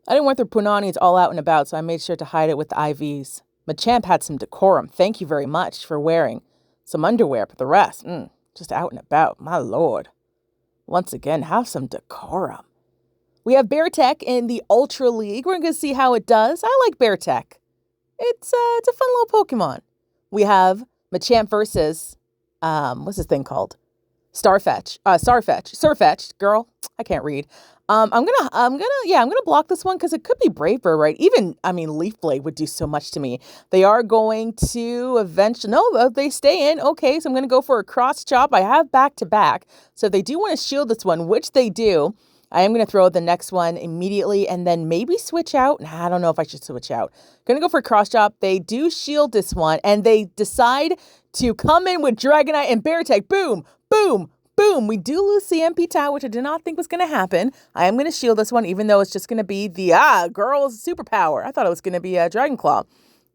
I didn't want their punani's all out and about, so I made sure to hide it with the IVs. Machamp had some decorum. Thank you very much for wearing some underwear, but the rest, just out and about. My lord. Once again, have some decorum. We have Beartic in the Ultra League. We're going to see how it does. I like Beartic. It's a fun little Pokemon. We have Machamp versus, what's this thing called? Surfetch'd, girl. I can't read. I'm gonna block this one because it could be Brave Bird, right? Leaf Blade would do so much to me. They are going to eventually, no, they stay in. Okay, so I'm gonna go for a cross chop. I have back to back. So if they do want to shield this one, which they do, I am going to throw the next one immediately and then maybe switch out. I don't know if I should switch out. Going to go for a cross chop. They do shield this one and they decide to come in with Dragonite and Beartic. Boom, boom, boom. We do lose CMP Tau, which I did not think was going to happen. I am going to shield this one, even though it's just going to be the, girl's superpower. I thought it was going to be a Dragon Claw.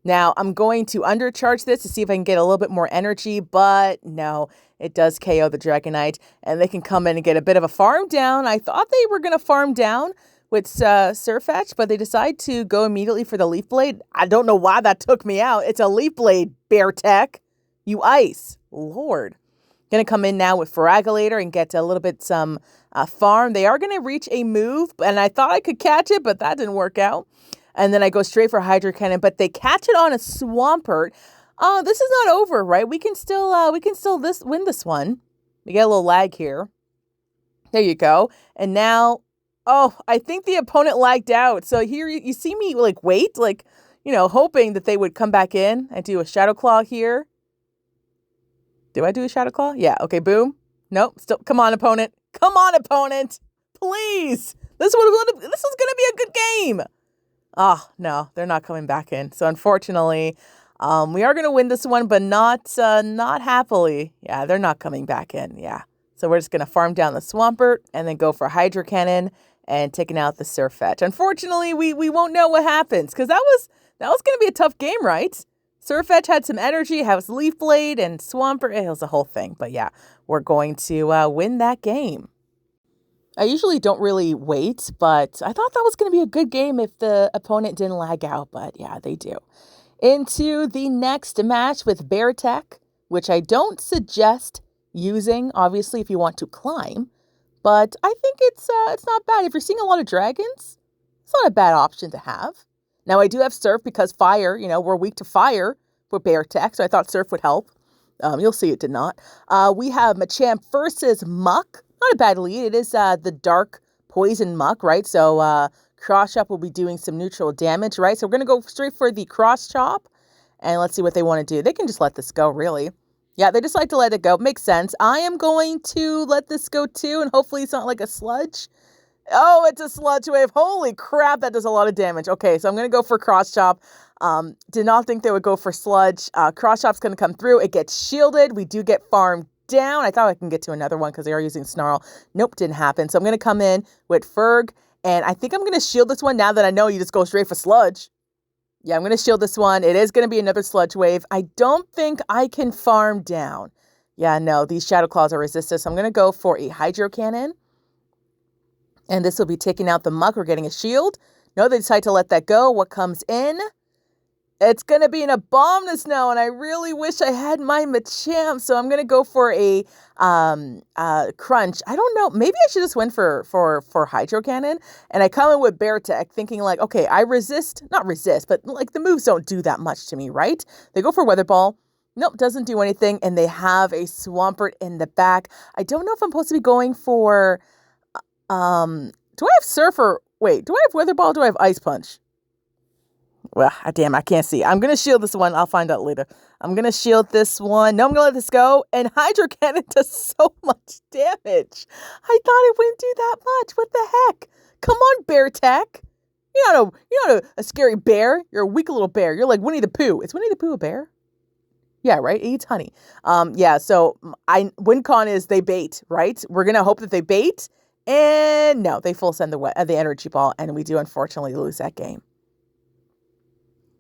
Now, I'm going to undercharge this to see if I can get a little bit more energy, but no, it does KO the Dragonite, and they can come in and get a bit of a farm down. I thought they were going to farm down with Surfetch'd, but they decide to go immediately for the Leaf Blade. I don't know why that took me out. It's a Leaf Blade, Beartic. You ice. Lord. Going to come in now with Feraligatr and get a little bit some farm. They are going to reach a move, and I thought I could catch it, but that didn't work out. And then I go straight for Hydro Cannon, but they catch it on a Swampert. This is not over, right? We can still win this one. We get a little lag here. There you go. And now, I think the opponent lagged out. So here you see me wait, hoping that they would come back in. I do a Shadow Claw here. Do I do a Shadow Claw? Yeah. Okay. Boom. Nope. Still. Come on, opponent. Come on, opponent. Please. This was going to be a good game. No, they're not coming back in. So unfortunately, we are going to win this one, but not happily. Yeah, they're not coming back in. Yeah. So we're just going to farm down the Swampert and then go for Hydro Cannon and taking out the Surfetch'd. Unfortunately, we won't know what happens because that was going to be a tough game, right? Surfetch'd had some energy, has Leaf Blade and Swampert. It was a whole thing. But yeah, we're going to win that game. I usually don't really wait, but I thought that was going to be a good game if the opponent didn't lag out, but yeah, they do. Into the next match with Beartic, which I don't suggest using, obviously, if you want to climb, but I think it's not bad. If you're seeing a lot of dragons, it's not a bad option to have. Now, I do have Surf because fire, we're weak to fire with Beartic, so I thought Surf would help. You'll see it did not. We have Machamp versus Muck. Not a bad lead. It is the dark poison Muck, right? So Cross Chop will be doing some neutral damage, right? So we're going to go straight for the Cross Chop. And let's see what they want to do. They can just let this go, really. Yeah, they just like to let it go. Makes sense. I am going to let this go too. And hopefully it's not like a sludge. Oh, it's a sludge wave. Holy crap, that does a lot of damage. Okay, so I'm going to go for Cross Chop. Did not think they would go for sludge. Cross Chop's going to come through. It gets shielded. We do get farmed down. I thought I can get to another one because they are using Snarl. Nope, didn't happen. So I'm going to come in with Ferg, and I think I'm going to shield this one now that I know you just go straight for Sludge. Yeah, I'm going to shield this one. It is going to be another Sludge Wave. I don't think I can farm down. Yeah, no, these Shadow Claws are resistant, so I'm going to go for a Hydro Cannon, and this will be taking out the Muck. We're getting a shield. No, they decide to let that go. What comes in? It's going to be an Abominus now, and I really wish I had my Machamp, so I'm going to go for a Crunch. I don't know. Maybe I should just went for Hydro Cannon, and I come in with Beartic thinking okay, I not resist, but the moves don't do that much to me, right? They go for Weather Ball. Nope, doesn't do anything, and they have a Swampert in the back. I don't know if I'm supposed to be going for, do I have Surf or, wait, do I have Weather Ball or do I have Ice Punch? Well, damn, I can't see. I'm going to shield this one. I'll find out later. I'm going to shield this one. No, I'm going to let this go. And Hydro Cannon does so much damage. I thought it wouldn't do that much. What the heck? Come on, Beartic. You're not a scary bear. You're a weak little bear. You're like Winnie the Pooh. Is Winnie the Pooh a bear? Yeah, right? It eats honey. Yeah, so WinCon is they bait, right? We're going to hope that they bait. And no, they full send the energy ball. And we do, unfortunately, lose that game.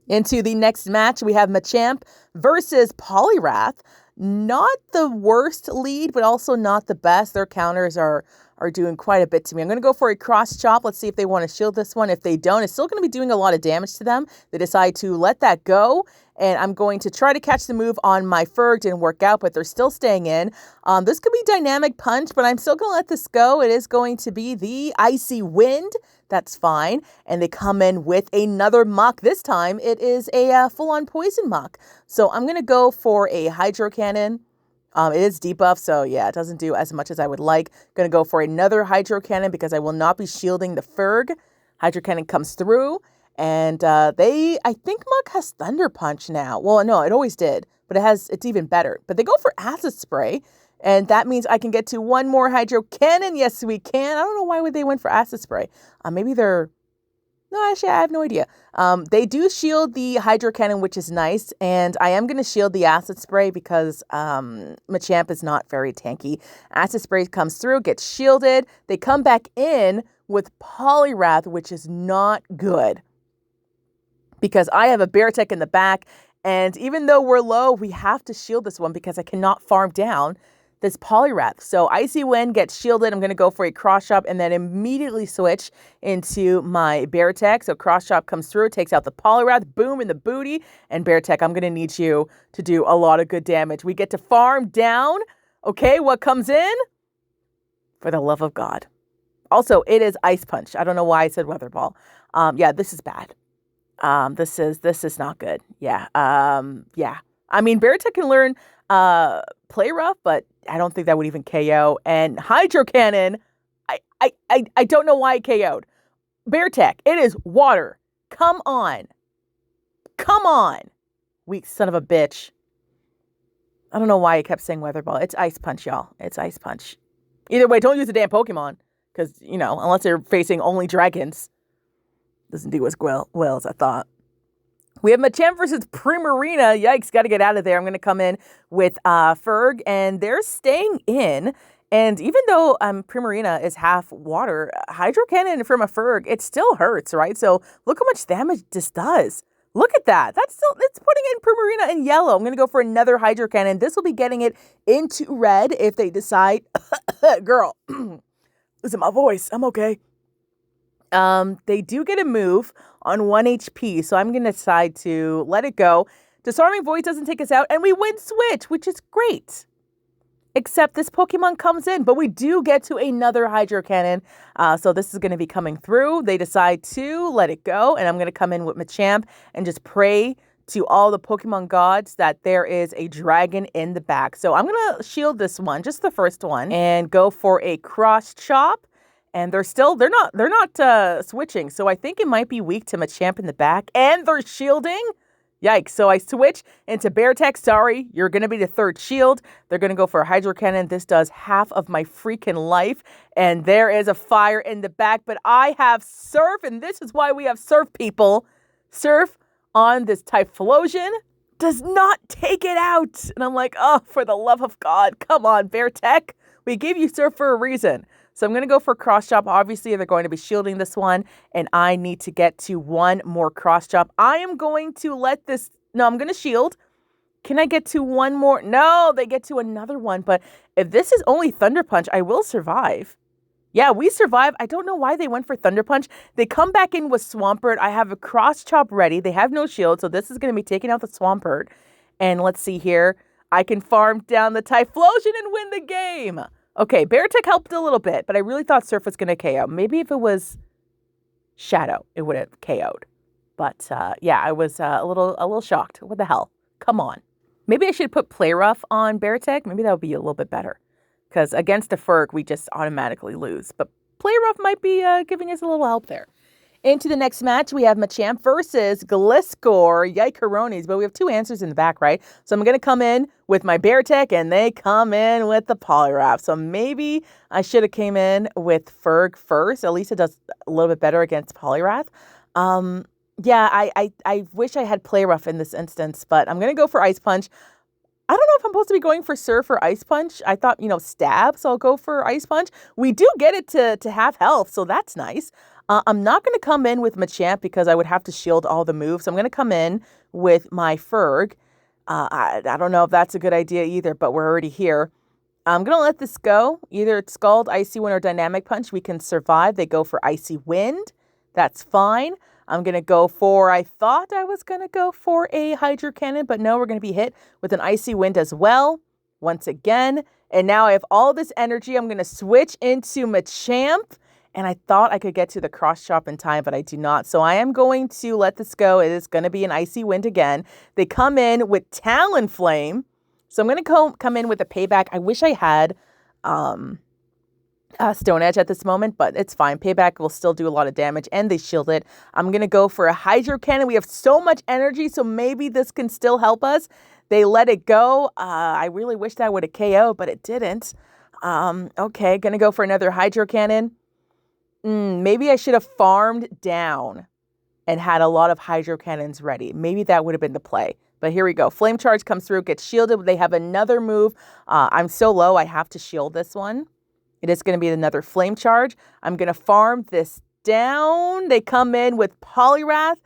Into the next match, we have Machamp versus Poliwrath. Not the worst lead, but also not the best. Their counters are are doing quite a bit to me. I'm going to go for a cross chop. Let's see if they want to shield this one. If they don't, it's still going to be doing a lot of damage to them. They decide to let that go. And I'm going to try to catch the move on my Ferg. Didn't work out, but they're still staying in. This could be Dynamic Punch, but I'm still going to let this go. It is going to be the Icy Wind. That's fine. And they come in with another Muck. This time it is a full-on Poison Muck. So I'm going to go for a Hydro Cannon. It is debuff, so yeah, it doesn't do as much as I would like. Going to go for another Hydro Cannon because I will not be shielding the Ferg. Hydro Cannon comes through. And I think Muck has Thunder Punch now. Well, no, it always did, but it's even better. But they go for Acid Spray, and that means I can get to one more Hydro Cannon. Yes, we can. I don't know why would they went for Acid Spray. Maybe they're... No, actually, I have no idea. They do shield the Hydro Cannon, which is nice, and I am going to shield the Acid Spray because Machamp is not very tanky. Acid Spray comes through, gets shielded. They come back in with Poliwrath, which is not good, because I have a Beartic in the back, and even though we're low, we have to shield this one because I cannot farm down this Poliwrath. So Icy Wind gets shielded. I'm going to go for a Cross Chop and then immediately switch into my Beartic. So Cross Chop comes through, takes out the Poliwrath, boom, in the booty, and Beartic, I'm going to need you to do a lot of good damage. We get to farm down. Okay, what comes in? For the love of God. Also, it is Ice Punch. I don't know why I said Weather Ball. Yeah, this is bad. This is not good. Yeah. Yeah. I mean, Beartic can learn Play Rough, but I don't think that would even KO. And Hydro Cannon, I don't know why it KO'd. Beartic, it is water. Come on. Come on. Weak son of a bitch. I don't know why I kept saying Weather Ball. It's Ice Punch, y'all. It's Ice Punch. Either way, don't use the damn Pokemon. Because, you know, unless they're facing only dragons. Doesn't do as well as I thought. We have Machamp versus Primarina. Yikes, got to get out of there. I'm going to come in with Ferg, and they're staying in. And even though Primarina is half water, Hydro Cannon from a Ferg, it still hurts, right? So look how much damage this does. Look at that. It's putting in Primarina in yellow. I'm going to go for another Hydro Cannon. This will be getting it into red if they decide. Girl, listen, my voice. I'm okay. They do get a move on 1 HP, so I'm going to decide to let it go. Disarming Voice doesn't take us out, and we win switch, which is great. Except this Pokemon comes in, but we do get to another Hydro Cannon, so this is going to be coming through. They decide to let it go, and I'm going to come in with Machamp and just pray to all the Pokemon gods that there is a dragon in the back. So I'm going to shield this one, just the first one, and go for a Cross Chop. And they're not switching. So I think it might be weak to Machamp in the back. And they're shielding. Yikes. So I switch into Beartic. Sorry, you're going to be the third shield. They're going to go for a Hydro Cannon. This does half of my freaking life. And there is a fire in the back. But I have Surf. And this is why we have Surf, people. Surf on this Typhlosion does not take it out. And I'm like, oh, for the love of God. Come on, Beartic. We gave you Surf for a reason. So I'm going to go for Cross Chop. Obviously, they're going to be shielding this one, and I need to get to one more Cross Chop. I am going to let this... No, I'm going to shield. Can I get to one more? No, they get to another one. But if this is only Thunder Punch, I will survive. Yeah, we survive. I don't know why they went for Thunder Punch. They come back in with Swampert. I have a Cross Chop ready. They have no shield, so this is going to be taking out the Swampert. And let's see here. I can farm down the Typhlosion and win the game. Okay, Beartic helped a little bit, but I really thought Surf was going to KO. Maybe if it was Shadow, it would have KO'd. But yeah, I was a little shocked. What the hell? Come on. Maybe I should put Play Rough on Beartic. Maybe that would be a little bit better. Because against a Ferg, we just automatically lose. But Play Rough might be giving us a little help there. Into the next match, we have Machamp versus Gliscor. Yikeronis, but we have two answers in the back, right? So I'm going to come in with my Beartic, and they come in with the Poliwrath. So maybe I should have came in with Ferg first. At least it does a little bit better against Poliwrath. Yeah, I wish I had Play Rough in this instance, but I'm going to go for Ice Punch. I don't know if I'm supposed to be going for Surf or Ice Punch. I thought, Stab, so I'll go for Ice Punch. We do get it to half health, so that's nice. I'm not going to come in with Machamp because I would have to shield all the moves. I'm going to come in with my Ferg. I don't know if that's a good idea either, but we're already here. I'm going to let this go. Either it's Scald, Icy Wind, or Dynamic Punch. We can survive. They go for Icy Wind. That's fine. I'm going to go for, I thought I was going to go for a Hydro Cannon, but no, we're going to be hit with an Icy Wind as well. Once again. And now I have all this energy. I'm going to switch into Machamp. And I thought I could get to the Cross Chop in time, but I do not. So I am going to let this go. It is going to be an Icy Wind again. They come in with Talonflame. So I'm going to come in with a Payback. I wish I had Stone Edge at this moment, but it's fine. Payback will still do a lot of damage, and they shield it. I'm going to go for a Hydro Cannon. We have so much energy, so maybe this can still help us. They let it go. I really wish that would have KO'd, but it didn't. Okay, going to go for another Hydro Cannon. Maybe I should have farmed down and had a lot of Hydro Cannons ready. Maybe that would have been the play. But here we go. Flame Charge comes through, gets shielded. They have another move. I'm so low, I have to shield this one. It is going to be another Flame Charge. I'm going to farm this down. They come in with Poliwrath.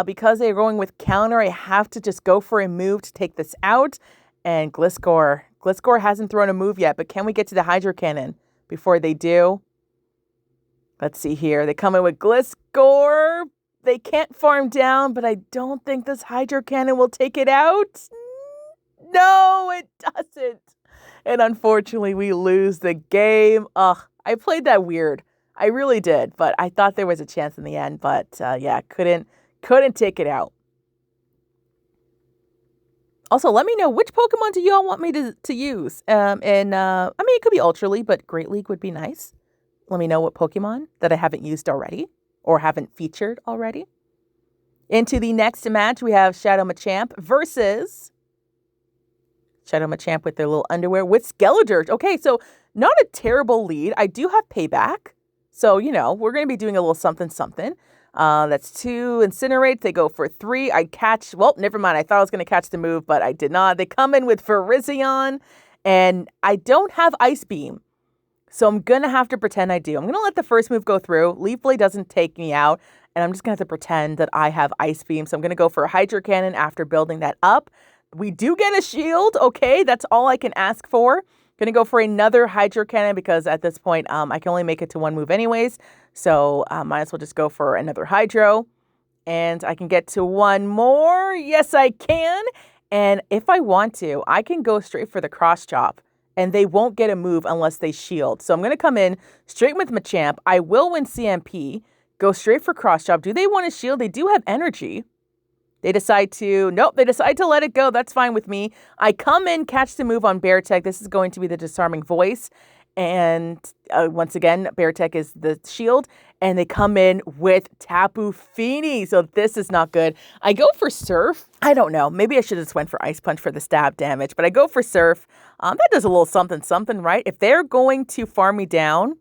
Because they're going with counter, I have to just go for a move to take this out. And Gliscor. Gliscor hasn't thrown a move yet, but can we get to the Hydro Cannon before they do? Let's see here. They come in with Gliscor. They can't farm down, but I don't think this Hydro Cannon will take it out. No, it doesn't. And unfortunately, we lose the game. Ugh, I played that weird. I really did, but I thought there was a chance in the end. But yeah, couldn't take it out. Also, let me know, which Pokemon do you all want me to use? I mean, it could be Ultra League, but Great League would be nice. Let me know what Pokemon that I haven't used already or haven't featured already. Into the next match, we have Shadow Machamp versus Shadow Machamp with their little underwear with Skeledirge. Okay, so not a terrible lead. I do have Payback. So, you know, we're going to be doing a little something. That's 2 Incinerate. They go for 3. I catch, well, never mind. I thought I was going to catch the move, but I did not. They come in with Virizion, and I don't have Ice Beam. So I'm going to have to pretend I do. I'm going to let the first move go through. Leaf Blade doesn't take me out, and I'm just going to have to pretend that I have Ice Beam. So I'm going to go for a Hydro Cannon after building that up. We do get a shield. Okay, that's all I can ask for. Going to go for another Hydro Cannon because at this point, I can only make it to one move anyways. So might as well just go for another Hydro. And I can get to one more. Yes, I can. And if I want to, I can go straight for the Cross Chop. And they won't get a move unless they shield. So I'm going to come in straight with Machamp. I will win CMP. Go straight for Cross Chop. Do they want to shield? They do have energy. They decide to, nope, they decide to let it go. That's fine with me. I come in, catch the move on Beartic. This is going to be the Disarming Voice. And once again, Beartic is the shield. And they come in with Tapu Fini. So this is not good. I go for Surf. I don't know. Maybe I should have just went for Ice Punch for the stab damage. But I go for Surf. That does a little something, right? If they're going to farm me down,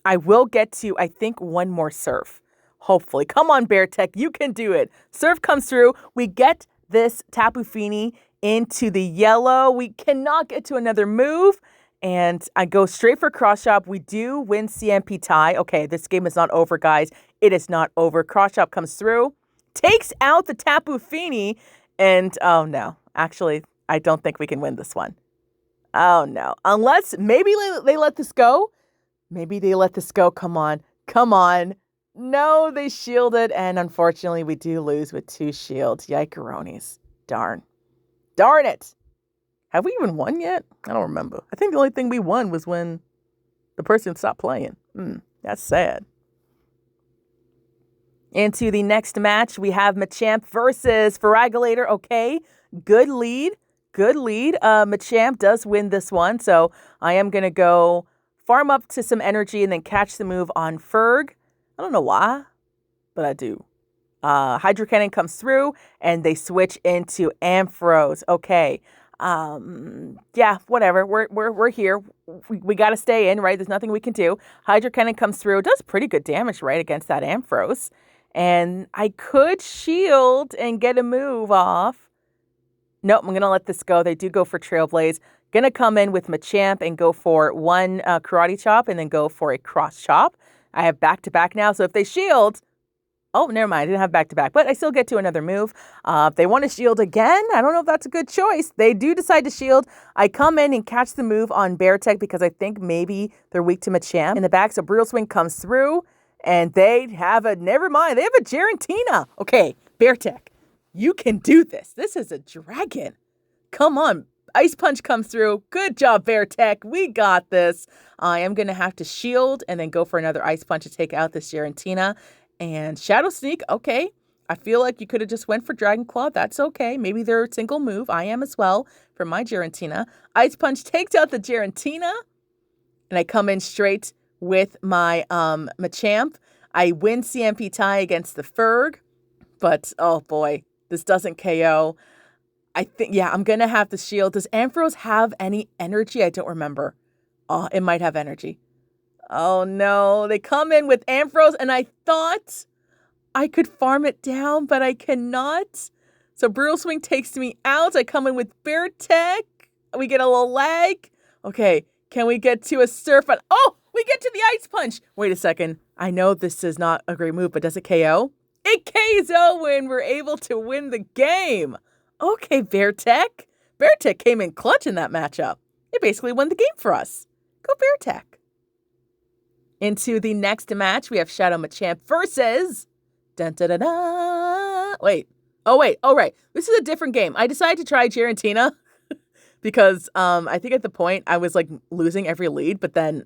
I will get to, I think, one more Surf. Hopefully. Come on, Beartic. You can do it. Surf comes through. We get this Tapu Fini into the yellow. We cannot get to another move. And I go straight for Cross Chop. We do win CMP tie. Okay, this game is not over, guys. It is not over. Cross Chop comes through, takes out the Tapu Fini, and oh no. Actually, I don't think we can win this one. Oh no. Unless maybe they let this go. Maybe they let this go. Come on. Come on. No, they shielded, and unfortunately, we do lose with 2 shields. Yikeronis. Darn. Darn it. Have we even won yet? I don't remember. I think the only thing we won was when the person stopped playing. That's sad. Into the next match, we have Machamp versus Ferragulator. Okay, good lead. Good lead. Machamp does win this one, so I am going to go farm up to some energy and then catch the move on Ferg. I don't know why, but I do. Hydro Cannon comes through, and they switch into Ampharos. Okay. Yeah, whatever. We're here. We got to stay in, right? There's nothing we can do. Hydro Cannon comes through. Does pretty good damage, right, against that Ampharos. And I could shield and get a move off. Nope, I'm going to let this go. They do go for Trailblaze. Going to come in with Machamp and go for one Karate Chop and then go for a Cross Chop. I have back-to-back now, so if they shield, Oh, never mind. I didn't have back-to-back, but I still get to another move. If they want to shield again, I don't know if that's a good choice. They do decide to shield. I come in and catch the move on Beartic because I think maybe they're weak to Machamp in the back. So Brutal Swing comes through, and they have a, never mind, they have a Giratina. Okay, Beartic, you can do this. This is a dragon. Come on. Ice Punch comes through. Good job, Beartic. We got this. I am going to have to shield and then go for another Ice Punch to take out this Giratina. And Shadow Sneak, okay. I feel like you could have just went for Dragon Claw. That's okay. Maybe they're a single move. I am as well for my Giratina. Ice Punch takes out the Giratina. And I come in straight with my Machamp. I win CMP tie against the Ferg. But, oh boy, this doesn't KO. I think, yeah, I'm going to have to shield. Does Ampharos have any energy? I don't remember. Oh, it might have energy. Oh, no. They come in with Ampharos, and I thought I could farm it down, but I cannot. So Brutal Swing takes me out. I come in with Beartic. We get a little lag. Okay, can we get to a Surf? Oh, we get to the Ice Punch. Wait a second. I know this is not a great move, but does it KO? It KO when we're able to win the game. Okay, Beartic. Beartic came in clutch in that matchup. It basically won the game for us. Go Beartic. Into the next match, we have Shadow Machamp versus... Dun, da, da, da. Wait. Oh, wait. Oh, right. This is a different game. I decided to try Giratina because I think at the point I was like losing every lead, but then...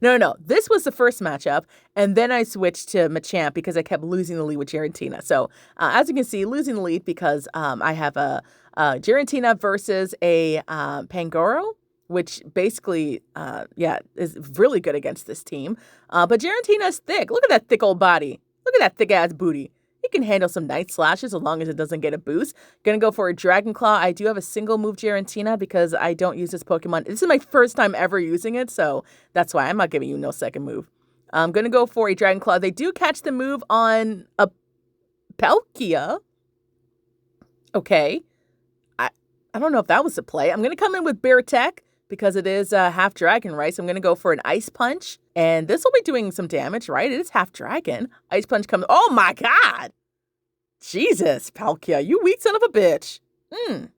No. This was the first matchup, and then I switched to Machamp because I kept losing the lead with Giratina. So, as you can see, losing the lead because I have a Giratina versus a Pangoro, which basically, is really good against this team. But Giratina's thick. Look at that thick old body. Look at that thick-ass booty. He can handle some Night Slashes as long as it doesn't get a boost. Gonna go for a Dragon Claw. I do have a single move Giratina because I don't use this Pokemon. This is my first time ever using it, so that's why I'm not giving you no second move. I'm gonna go for a Dragon Claw. They do catch the move on a Palkia. Okay. I don't know if that was a play. I'm gonna come in with Beartic because it is half dragon, right? So I'm going to go for an Ice Punch. And this will be doing some damage, right? It is half dragon. Ice Punch comes. Oh, my God. Jesus, Palkia, you weak son of a bitch. I'm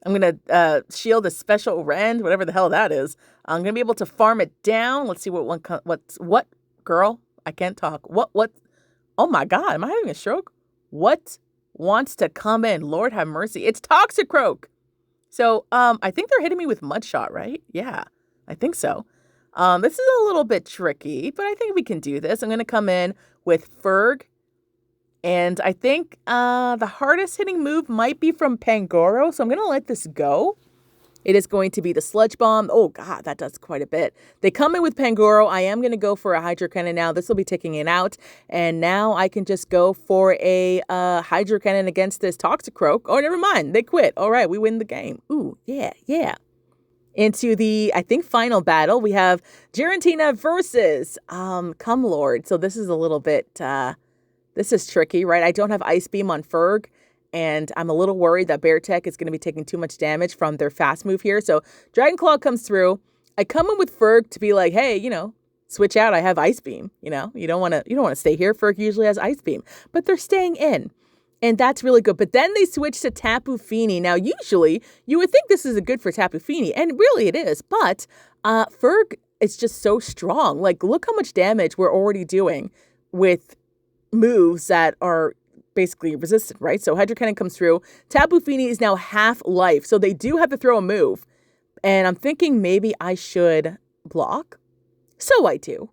going to shield a special rend, whatever the hell that is. I'm going to be able to farm it down. Let's see what, girl? I can't talk. What? Oh, my God. Am I having a stroke? What wants to come in? Lord have mercy. It's Toxicroak. So, I think they're hitting me with Mud Shot, right? Yeah, I think so. This is a little bit tricky, but I think we can do this. I'm going to come in with Ferg. And I think the hardest hitting move might be from Pangoro. So I'm going to let this go. It is going to be the Sludge Bomb. Oh, God, that does quite a bit. They come in with Pangoro. I am going to go for a Hydro Cannon now. This will be taking it out. And now I can just go for a Hydro Cannon against this Toxicroak. Oh, never mind. They quit. All right, we win the game. Ooh, yeah. Into the, I think, final battle. We have Giratina versus Cumlord. So this is a little bit, this is tricky, right? I don't have Ice Beam on Ferg. And I'm a little worried that Beartic is going to be taking too much damage from their fast move here. So Dragon Claw comes through. I come in with Ferg to be like, hey, switch out. I have Ice Beam. You don't want to stay here. Ferg usually has Ice Beam, but they're staying in. And that's really good. But then they switch to Tapu Fini. Now, usually you would think this is a good for Tapu Fini, and really it is. But Ferg is just so strong. Like, look how much damage we're already doing with moves that are basically resistant, right? So Hydro Cannon comes through. Tapu Fini is now half life, so they do have to throw a move. And I'm thinking maybe I should block. So I do.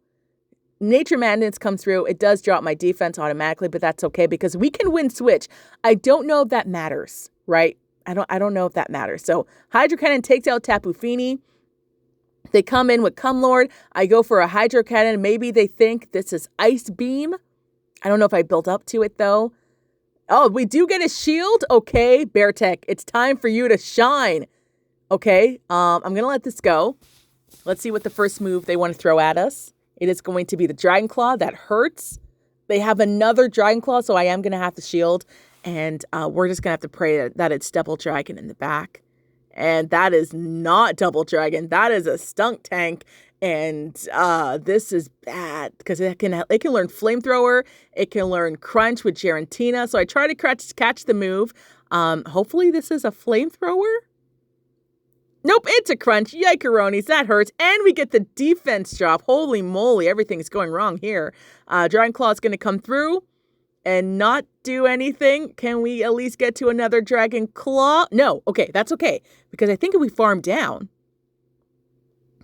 Nature Madness comes through. It does drop my defense automatically, but that's okay because we can win switch. I don't know if that matters, right? I don't know if that matters. So Hydro Cannon takes out Tapu Fini. They come in with Cumlord. I go for a Hydro Cannon. Maybe they think this is Ice Beam. I don't know if I built up to it though. Oh, we do get a shield? Okay, Beartic, it's time for you to shine. Okay, I'm going to let this go. Let's see what the first move they want to throw at us. It is going to be the Dragon Claw. That hurts. They have another Dragon Claw, so I am going to have to shield. And we're just going to have to pray that it's Double Dragon in the back. And that is not Double Dragon. That is a Stunk Tank. And this is bad because it can learn Flamethrower. It can learn Crunch with Giratina. So I try to catch the move. Hopefully this is a Flamethrower. Nope, it's a Crunch. Yikeronis, that hurts. And we get the defense drop. Holy moly, everything's going wrong here. Dragon Claw is going to come through and not do anything. Can we at least get to another Dragon Claw? No. Okay, that's okay. Because I think if we farm down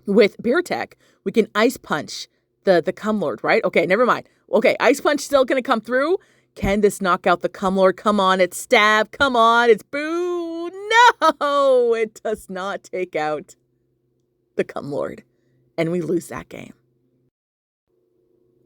with Beartic, we can Ice Punch the Cumlord, right? Okay, never mind. Okay, Ice Punch still going to come through. Can this knock out the Cumlord? Come on, it's Stab. Come on, it's Boo. No, it does not take out the Cumlord. And we lose that game.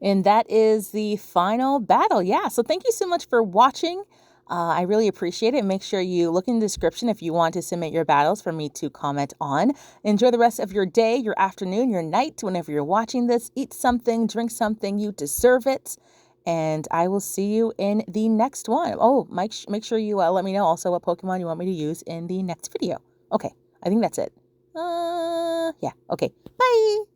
And that is the final battle. Yeah, so thank you so much for watching. I really appreciate it. Make sure you look in the description if you want to submit your battles for me to comment on. Enjoy the rest of your day, your afternoon, your night. Whenever you're watching this, eat something, drink something. You deserve it. And I will see you in the next one. Oh, make sure you let me know also what Pokemon you want me to use in the next video. Okay, I think that's it. Yeah, okay. Bye!